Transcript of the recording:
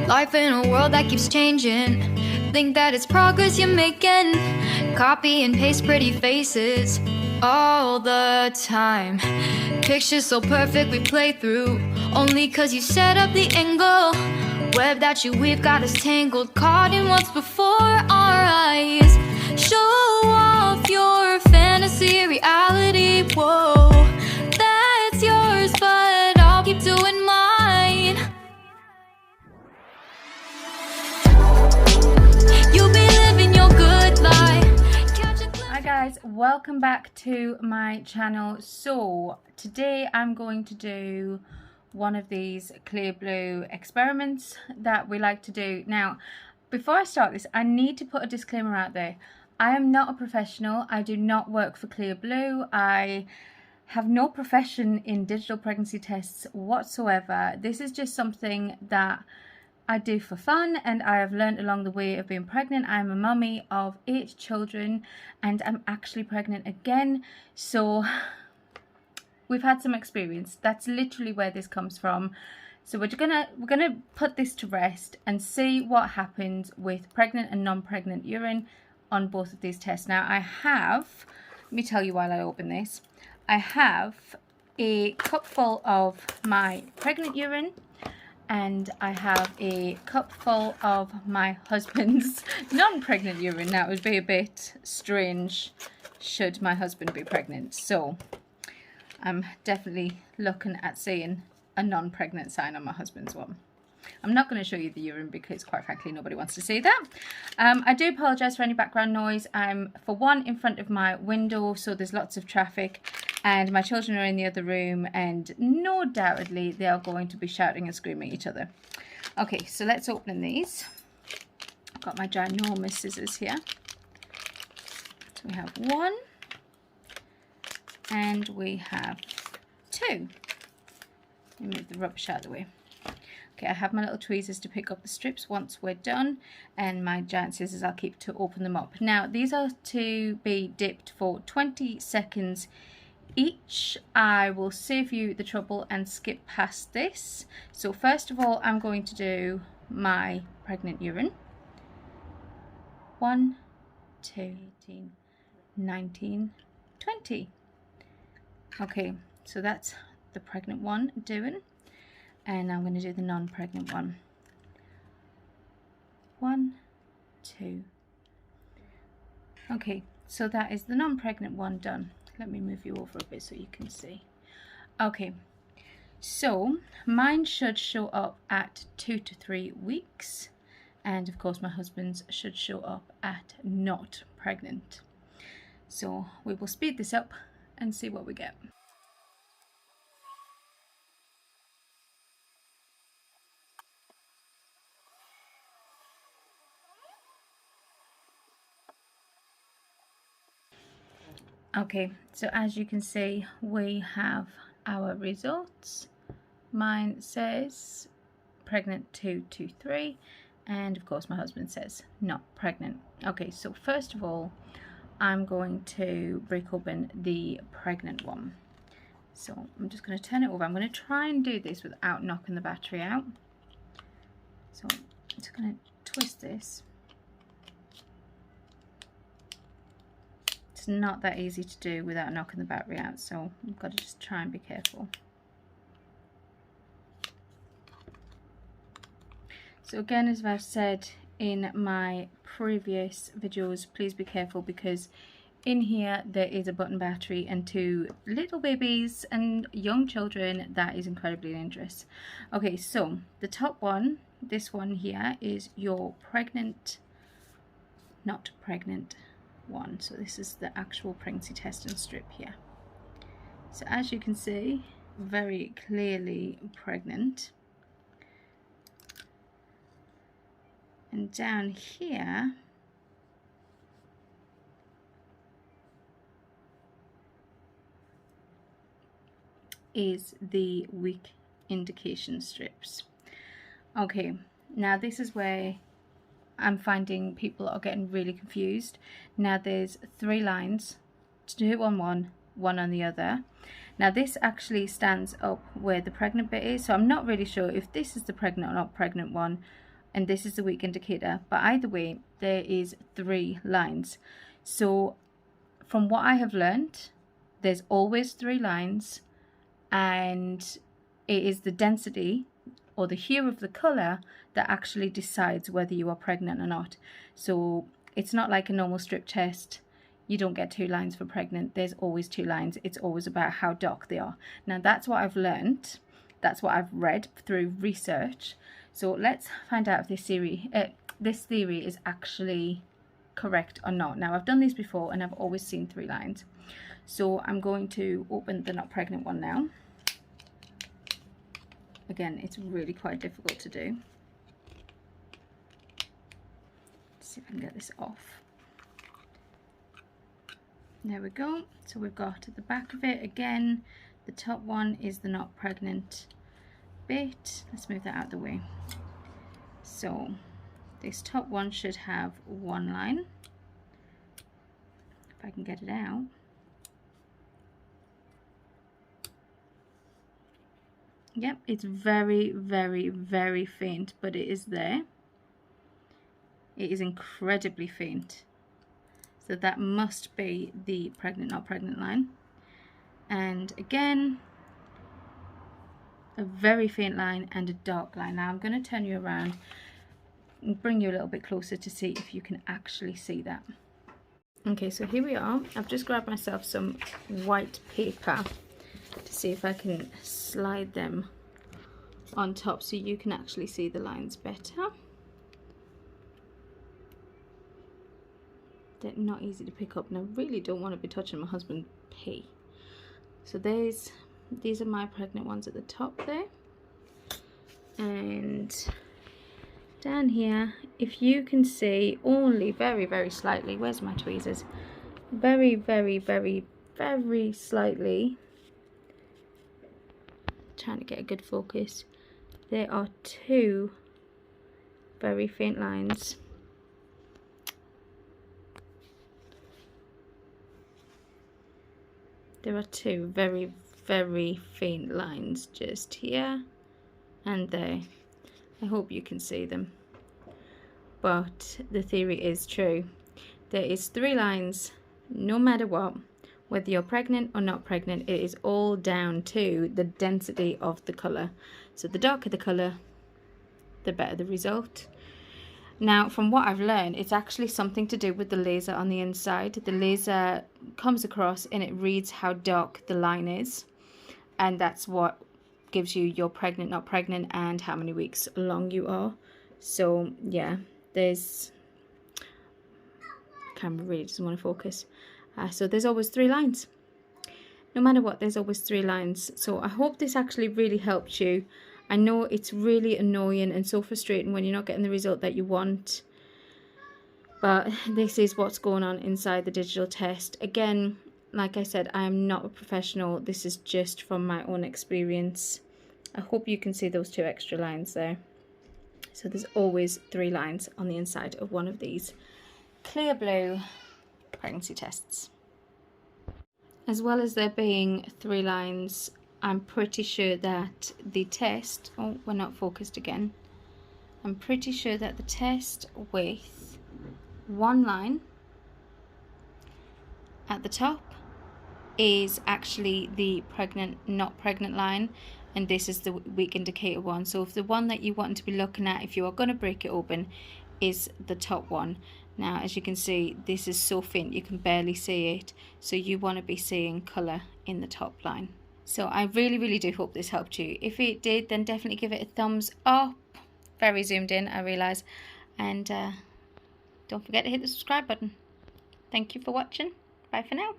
Life in a world that keeps changing. Think that it's progress you're making. Copy and paste pretty faces all the time. Pictures so perfect we play through, only cause you set up the angle. Web that you weave got us tangled, caught in what's before our eyes. Show off your fantasy reality, whoa, that's yours, but I'll keep doing mine. You'll be living your good life. Hi guys, welcome back to my channel. So today I'm going to do one of these clear blue experiments that we like to do. Now, before I start this, I need to put a disclaimer out there. I am not a professional. I do not work for Clear Blue. I have no profession in digital pregnancy tests whatsoever. This is just something that I do for fun, and I have learned along the way of being pregnant. I'm a mummy of 8 children and I'm actually pregnant again. So we've had some experience. That's literally where this comes from. So we're gonna put this to rest and see what happens with pregnant and non-pregnant urine on both of these tests. Now I have, let me tell you while I open this, I have a cup full of my pregnant urine and I have a cup full of my husband's non-pregnant urine. Now it would be a bit strange should my husband be pregnant. So I'm definitely looking at seeing a non-pregnant sign on my husband's one. I'm not going to show you the urine because quite frankly nobody wants to see that. I do apologise for any background noise. I'm for one in front of my window, so there's lots of traffic, and my children are in the other room and no doubtedly they are going to be shouting and screaming at each other. Okay, so let's open these. I've got my ginormous scissors here. So we have 1 and we have 2. Let me move the rubbish out of the way. Okay, I have my little tweezers to pick up the strips once we're done, and my giant scissors I'll keep to open them up. Now, these are to be dipped for 20 seconds each. I will save you the trouble and skip past this. So first of all, I'm going to do my pregnant urine. 1, 2, 18, 19, 20. Okay, so that's the pregnant one doing. And I'm going to do the non-pregnant one. 1, 2. Okay, so that is the non-pregnant one done. Let me move you over a bit so you can see. Okay, so mine should show up at 2 to 3 weeks. And of course my husband's should show up at not pregnant. So we will speed this up and see what we get. Okay, so as you can see, we have our results. Mine says pregnant 2 to 3, and of course my husband says not pregnant. Okay, so first of all, I'm going to break open the pregnant one. So I'm just going to turn it over. I'm going to try and do this without knocking the battery out. So I'm just going to twist this. It's not that easy to do without knocking the battery out, so you've got to just try and be careful. So again, as I've said in my previous videos, please be careful because in here there is a button battery and 2 little babies and young children. That is incredibly dangerous. Okay, so the top one, this one here, is your pregnant, not pregnant one. So this is the actual pregnancy test and strip here. So as you can see, very clearly pregnant. And down here is the week indication strips. Okay, now this is where I'm finding people are getting really confused. Now there's 3 lines, 2 on one, 1 on the other. Now this actually stands up where the pregnant bit is, so I'm not really sure if this is the pregnant or not pregnant one. and this is the weak indicator. But either way, there is 3 lines. So from what I have learned, there's always 3 lines, and it is the density or the hue of the color that actually decides whether you are pregnant or not. So it's not like a normal strip test. You don't get 2 lines for pregnant. There's always 2 lines. It's always about how dark they are. Now that's what I've learned. That's what I've read through research. So let's find out if this theory is actually correct or not. Now I've done these before and I've always seen 3 lines. So I'm going to open the not pregnant one now. Again, it's really quite difficult to do. Let's see if I can get this off. There we go. So we've got at the back of it again, the top one is the not pregnant bit. Let's move that out of the way. So this top one should have 1 line. If I can get it out. Yep, it's very, very, very faint, but it is there. It is incredibly faint. So that must be the pregnant, not pregnant line. And again, a very faint line and a dark line. Now I'm going to turn you around and bring you a little bit closer to see if you can actually see that. Okay, so here we are. I've just grabbed myself some white paper to see if I can slide them on top so you can actually see the lines better. They're not easy to pick up, and I really don't want to be touching my husband's pee. So these are my pregnant ones at the top there, and down here, if you can see only very, very slightly, where's my tweezers? Very, very, very, very slightly, trying to get a good focus, there are 2 very faint lines. There are 2 very, very faint lines just here and there. I hope you can see them. But the theory is true. There is 3 lines no matter what. Whether you're pregnant or not pregnant, it is all down to the density of the colour. So the darker the colour, the better the result. Now, from what I've learned, it's actually something to do with the laser on the inside. The laser comes across and it reads how dark the line is. And that's what gives you your pregnant, not pregnant, and how many weeks along you are. So, yeah, camera really doesn't want to focus. So there's always 3 lines. No matter what, there's always 3 lines. So I hope this actually really helped you. I know it's really annoying and so frustrating when you're not getting the result that you want. But this is what's going on inside the digital test. Again, like I said, I am not a professional. This is just from my own experience. I hope you can see those 2 extra lines there. So there's always 3 lines on the inside of one of these clearblue pregnancy tests. As well as there being 3 lines, I'm pretty sure that the test, oh, we're not focused again. I'm pretty sure that the test with 1 line at the top is actually the pregnant, not pregnant line, and this is the weak indicator one. So if the one that you want to be looking at, if you are going to break it open, is the top one. Now, as you can see, this is so faint you can barely see it, so you want to be seeing colour in the top line. So I really, really do hope this helped you. If it did, then definitely give it a thumbs up. Very zoomed in, I realise. And don't forget to hit the subscribe button. Thank you for watching. Bye for now.